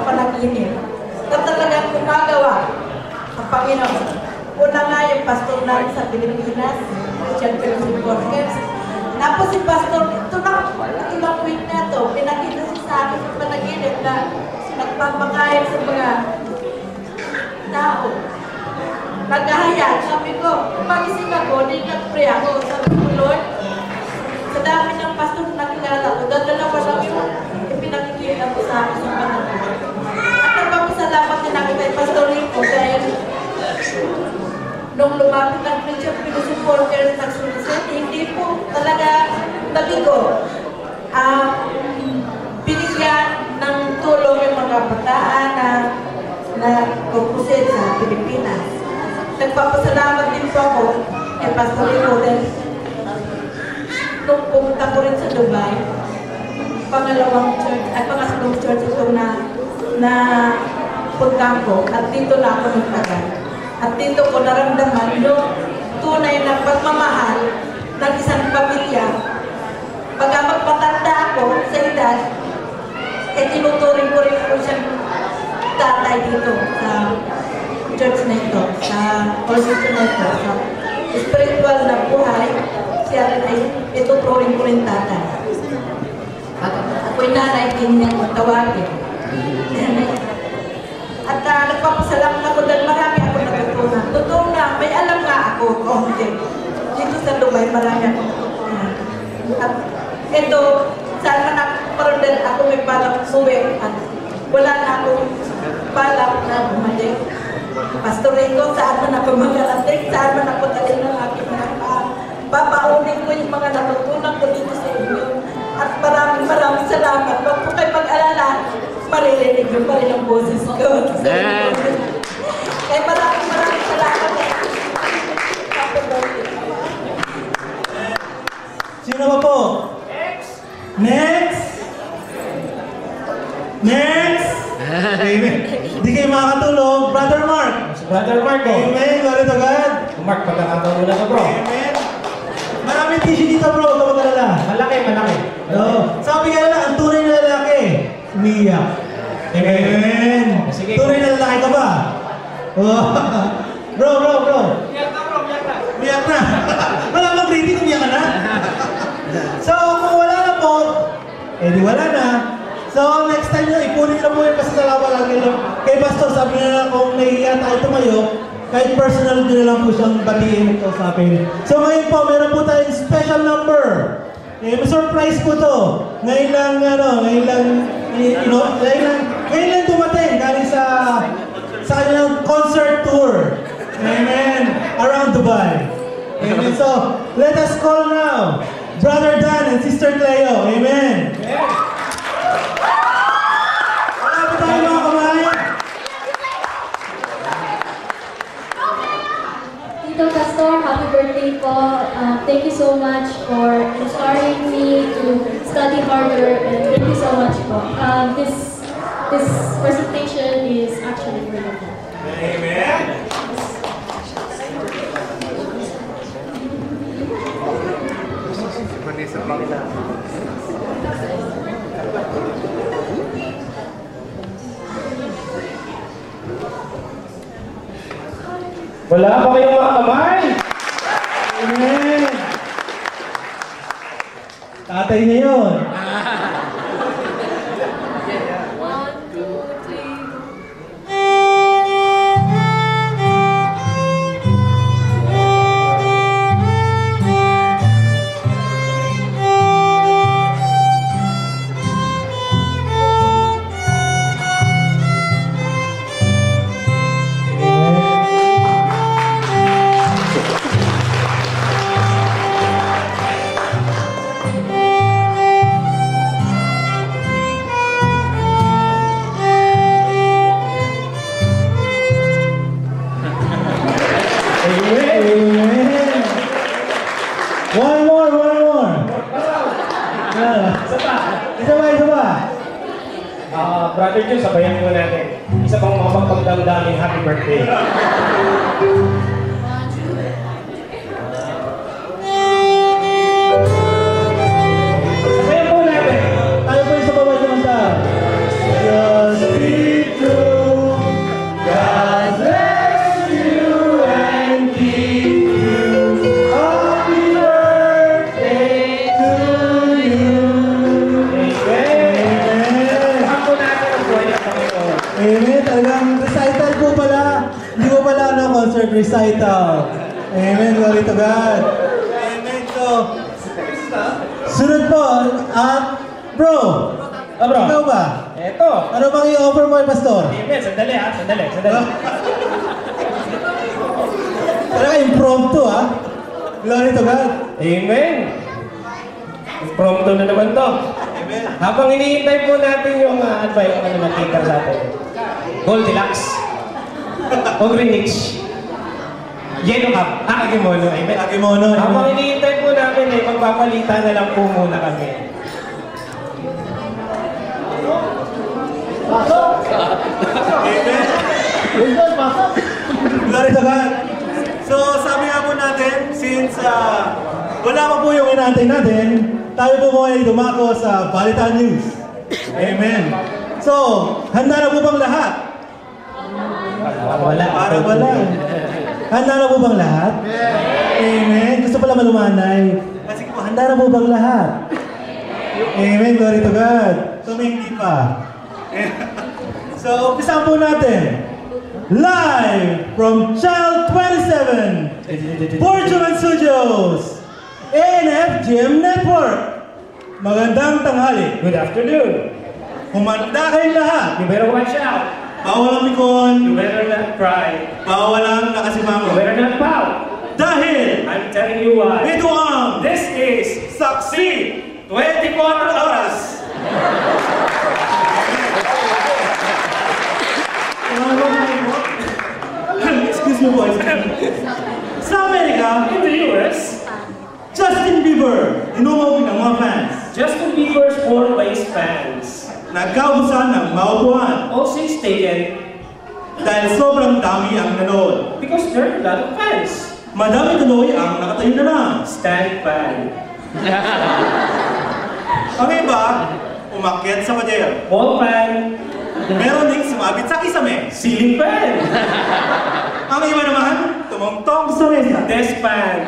sa panaginip na talagang gumagawa ang Panginoon. Una nga yung pastor namin sa Pilipinas, Christian Fellowship Workers. Tapos si pastor, ito lang week na ito, pinakita siya sa akin sa panaginip na nagpapakain sa mga tao. Naghahayag, sabi ko, pagising ako, nag-pray ako, sabi ko, Lord, sa dami ng pastor na nakilala ko, dadalawa lang yung ipinakikita ko sa akin sa panaginip. At nagpapasalamat din ako kay Pastor Rico dahil nung lumapit ang Christian Fellowship Workers nagsulisit, hindi po talaga nabigo. Binigyan ng tulong yung mga bataan na kukusin sa Pilipinas. Nagpapasalamat din po ako kay Pastor Rico dahil nung pumunta ko rin sa Dubai, pangalawang church, ay pangatlong church ito na punta ko at dito na ako nagtagal. At dito ko naramdaman yung tunay na pagmamahal ng isang pamilya. Pagka magpatanda ako sa edad, tinuturing ko rin po siyang tatay dito sa church na ito, sa position na ito, sa spiritual na buhay, siya rin ay ituturing ko rin tatay. Ako'y nanay din niyang tawagin. At nagpapasalamat ako dahil marami ako natutunan. Totoo na, may alam nga ako, konti. Dito sa Dubai, marami ako natutunan. At ito, saan man ako din ako may balak suwi. At wala na akong balak na bumalik. Pastor Rico, saan man ako magalating, saan man ako talin ng aking mga babaunin ko yung mga natutunan ko dito sa inyo. At maraming salamat. Huwag po kayo mag-alala, maririnig nyo pa rin ang boses ko. Kaya maraming salamat. Sino ba po? Next! Next! Amen. Hindi kayo makakatulog. Brother Mark. Brother Mark, Amen. Glory to God. Mark, pagkakataon mo na ka, bro. Amen. Maraming tissue dito, bro. Ito mag-alala. Malaki. Sabi ka na, ang tunay na lalaki, umiyak. Amen. Sige. Tunay na lalaki ka ba? Bro. Umiyak na. Umiyak na. Wala bang greeting, umiyak ka na? So, kung wala na po, di wala na. So, next time nyo, ipunin nyo na po yung pasasalamat lang kay Pastor. Sabi na kung nahihiya tayo tumayo, kahit personal nyo na lang po siyang batiin ito sa akin. So, ngayon po, meron po tayong special number. May surprise po to. Ngayon lang dumating galing sa kanilang concert tour. Amen. Around Dubai. Amen. So, let us call now Brother Dan and Sister Cleo. Amen. Wala po tayo mga kamay. Tito Pastor, happy birthday po. Thank you so much for inspiring me to study harder, and thank you so much po. This presentation is actually for you. Amen. Wala ba kayong mga kamay? Amen. Tatay niya yun. One more. Isa pa. Brother Jun, sabayan mo natin. Isa pang mapagpagdamdaming happy birthday. Sabayan po natin. Tayo po yung sa bawat kumanta. Just be sponsored recital. Amen, glory to God. Amen. So, sunod po, bro. Bro. Ikaw ba? Eto. Ano bang i-offer mo kay Pastor? Amen. Sandali. Talaga impromptu Glory to God. Amen. Prompto na naman to. Amen. Habang iniintay po natin yung advice na makita sa atin. Goldilocks. O Greenwich. Yellow Cup. Kimono. Amen. Kimono. Habang iniintay po natin magpapalitan na lang po muna kami. Amen. Glory to God. So, sabi nga po natin, since wala pa po yung inantay natin, tayo po mo ay dumako sa Balitaan News. Amen. So, handa na po bang lahat? Parang wala. Handa na po bang lahat? Amen. Gusto pala malumanay. Sige po, handa na po bang lahat? Amen. Glory to God. So, may hindi pa. So, umpisahan po natin. Live from Channel 27, Fortune Studios, ANF GM Network. Magandang tanghali. Good afternoon. Humanda kayong lahat. You better watch out. Bawal ang mikon. You better not cry. Bawal ang You nakasimango. better not pout. Dahil I'm telling you why. ito ang This is Saksi 24 Oras. Excuse me po. Sa Amerika, In the US, Justin Bieber, inumawag ng mga fans. Justin Bieber's born by his fans. Nagkaubusan ng maupuan All seats taken dahil sobrang dami ang nanood. because there are a lot of fans. Madami tuloy ang nakatayo na lang. Stand fan. Ang iba, umakyat sa pader. Wall fan. Meron ding sumabit sa kisame. Ceiling fan. Ang iba naman, tumungtong sa mesa. Desk fan.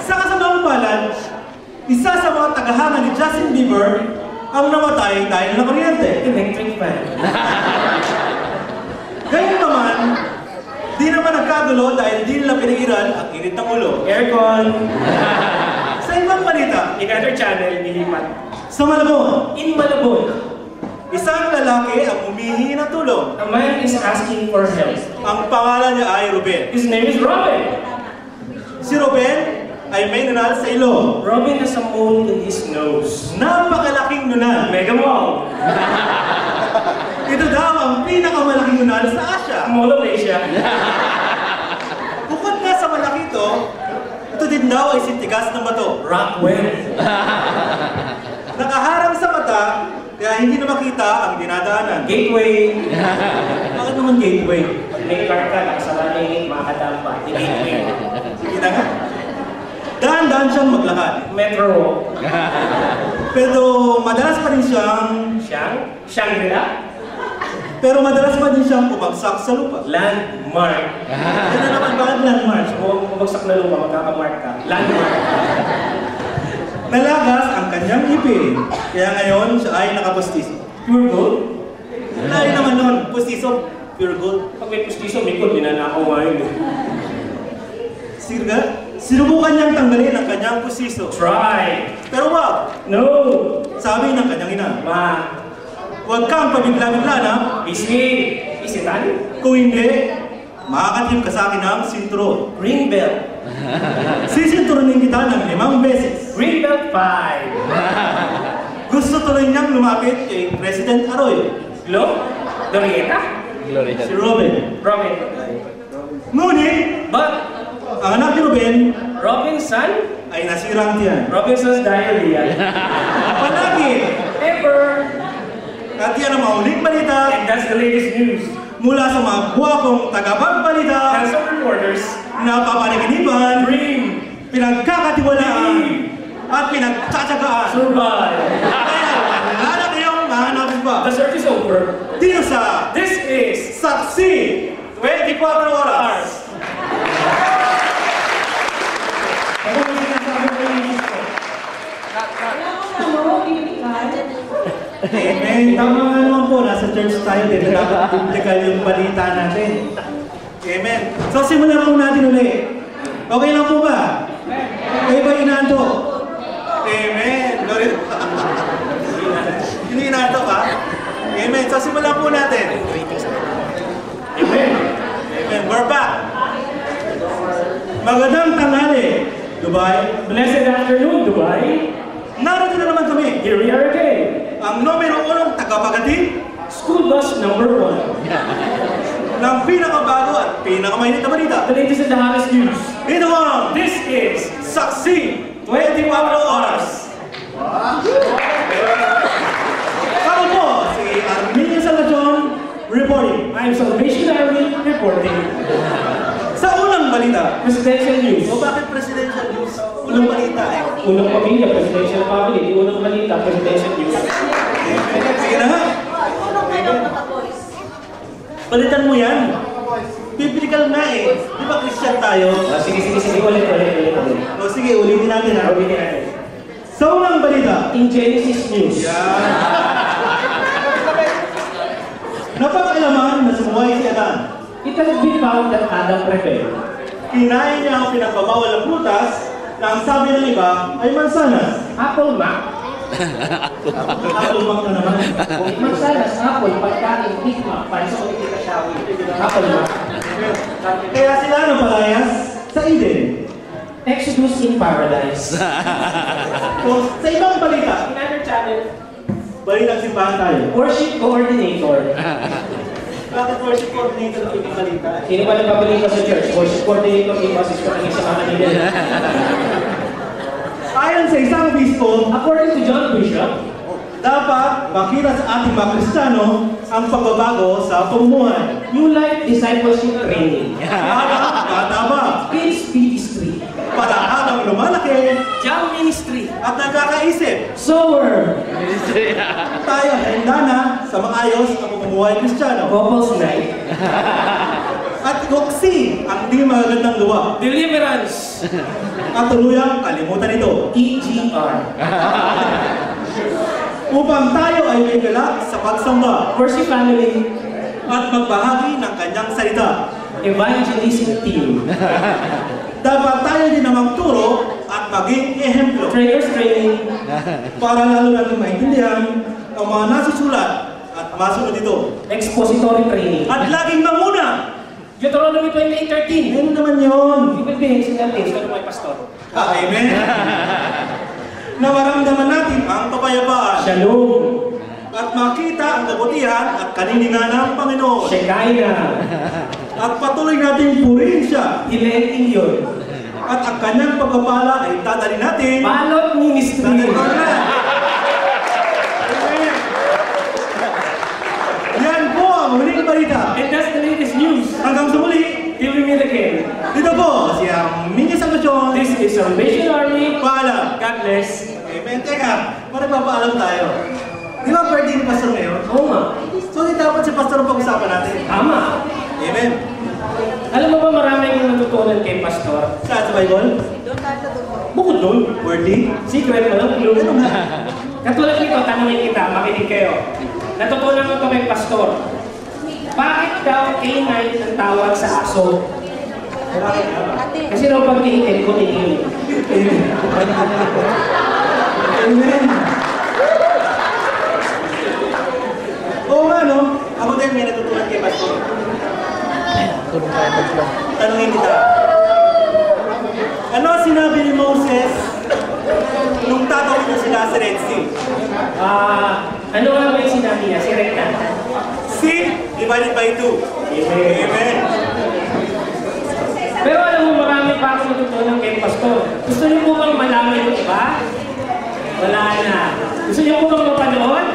Sa kasamang palad, isa sa mga tagahanga ni Justin Bieber ang namatay dahil na kuryente. Electric fan. Gayun naman, di naman nagkagulo dahil di nila pinigiran ang init ng ulo. Aircon. Sa ibang balita, In other channel, nilipat. sa Malabon, In Malabon, isang lalaki ang humihingi ng tulong. a man is asking for help. Ang pangalan niya ay Ruben. His name is Robin. Si Ruben ay may nunal sa ilong. Robin has a mole in his nose. Napakalaking nunal. Mega mole. Ito daw ang pinakamalaking nunal sa Asia. Mole of Asia. Bukod nga sa malaki ito din daw ay sintigas ng bato. Rockwell. Nakaharang sa mata, kaya hindi na makita ang dinadaanan. Gateway. Bakit naman gateway? May card ka, nakasalanin, makadampa. The gateway. Sige na nga. Dahan-dahan siyang maglakad. Metro. Pero madalas pa rin siyang... Shangri-La. Pero madalas pa din siyang bumagsak sa lupa. Landmark. Yan na naman, bakit landmark? Kung bumagsak na lupa, magkakamark ka. Landmark. Nalagas ang kanyang ngipin. Kaya ngayon, siya ay nakapustiso. Pure gold? Layo naman nun, pustiso, pure gold. Pag may pustiso, may gold, dinanakaw ngayon. Sirga, sinubukan niyang tanggalin ang kanyang pustiso. Try. Pero wag, No. sabi ng kanyang ina. Ma. Huwag kang pabigla-bigla na, Biscuit. Isitan. kung hindi, makakatim ka sa akin ng sinturo. Green belt. Sisinturunin kita ng 5 beses. Green belt 5. Gusto tuloy niyang lumapit kay President Arroyo. Glo? Dorieta? Si Robin. Robin. Ngunit, But, ang anak ni Robin Robinson? ay nasirang tiyan. Robinson's diarrhea. Palagi! Ever. At yan ang mahuling balita And that's the latest news. mula sa mga guwapong tagapagbalita Handsome reporters. na papanaginipan, Dream. pinagkakatiwalaan, at pinagtsatsagaan. Survive. Kaya wala na kayong mahanapin pa. The search is over. Dito sa This is Saksi 24 Oras. Ano yung sinasabi ko yung news ko? Amen. Tama nga naman po, nasa church tayo din. Dapat publikal yung balita natin. Amen. So simulan po natin ulit. Okay lang po ba? Kayo ba inaanto? Amen. Glory to God. Hindi inaanto ka? Amen. So simulan po natin. Amen. Amen. We're back. Magandang tanghali, Dubai. Blessed afternoon, Dubai. Narito na naman kami. Here we are again. Ang numero 1 tagapaghatid School bus number 1. ng pinakabago at pinakamainit na balita. The latest in the hottest news. Ito ang This is Saksi 24 Oras. Ako po, si Arminio Salvacion, reporting. I'm Salvation Army reporting. Sa unang balita. Presidential news. O bakit presidential news? Unang balita eh. Unang pamilya, presidential family. Unang balita, presidential news. Sige na nga. Balitan mo yan. Biblical nga eh. Di ba Christian tayo? Sige. Ulit. O sige, ulitin natin ha. Ulitin natin. Sa unang balita. In Genesis news. Yan. Napakailaman na sumuhay si Adan. It has been found that Adam rebelled. Kinain niya ang pinagbabawal ng prutas na ang sabi ng iba ay mansanas. Apple Mac. Apple Mac na naman. Mansanas, apple, pagkain, Big Mac, para sa kulit ka siya. Apple Mac. Kaya sila ng palayas sa Eden. Exodus in Paradise. So, sa ibang balita, Another channel. balitang simbahan tayo. Worship coordinator. Bakit worship coordinator ang ibang balita? Sino ba nagpabalita sa church? Worship coordinator, yung basis ko ng isang kanila. Ayon sa isang obispo, According to John Bishop, dapat makita sa ating mga Kristiyano ang pagbabago sa pamumuhay. New Life Discipleship Training. Bata ba? Kids Ministry. Para habang lumalaki Jam Ministry. at nagkakaisip, Sower. tayo handa na sa maayos na pamumuhay Kristiyano. Couples Night. At goksi ang di magagandang gawa. Deliverance. At tuluyang kalimutan ito. EGR. Upang tayo ay may galak sa pagsamba Worship Family. at magbahagi ng kanyang salita. Evangelism Team. Dapat tayo din na magturo at maging ehemplo Trainers Training. para lalo natin maintindihan ang mga nasusulat at masunod ito. Expository Training. At laging manguna! Deuteronomy 28:13. Ano naman yun? You will be his names kung may pastor. Amen! Na maramdaman natin ang kapayapaan Shalom. at makita ang kabutihan at kaniningan ng Panginoon. Shekinah. At patuloy natin purihin siya. Ilenting yun. At ang kanyang pagpapala ay dadali natin. Balot Ministry. Amen. Yan po ang huling balita. And that's the latest news. Hanggang sa muli, Till we meet again. dito po si Arminio Salvacion. This is Salvation Army. Paalam. God bless. Amen. Teka, magpapaalam tayo. Di ba birthday ni Pastor ngayon? Oo nga. So di dapat si Pastor ang pag-usapan natin. Tama. Amen. Alam mo ba marami yung natutunan kay Pastor? Saan sa Bible? Bukod doon. Worthy? Secret mo lang, clue. Katulad nito, tanongin kita, makinig kayo. Natutunan mo ito kay Pastor. Bakit daw K9 ang tawag sa aso? Kasi daw pag K10, kutingin. Amen. Oo nga no, ako din may natutunan kay Pastor. Tanungin kita. Ano sinabi ni Moses nung tatawid na sila sa Red Sea? Ano nga ba yung sinabi niya? Si Rekta. Sea divided by 2. Amen. Pero alam mo, marami pa akong natutunan kay Pastor. Gusto niyo po bang malaman yung iba? Wala na. Gusto niyo po bang mapanood?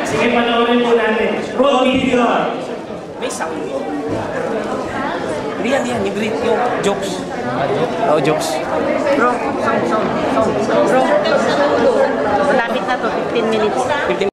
Sige, panoorin po natin. Roll video. May sound. Hindi yan, hybrid yung jokes. Oh, jokes. Bro, sound. Bro, malapit na to, 15 minutes.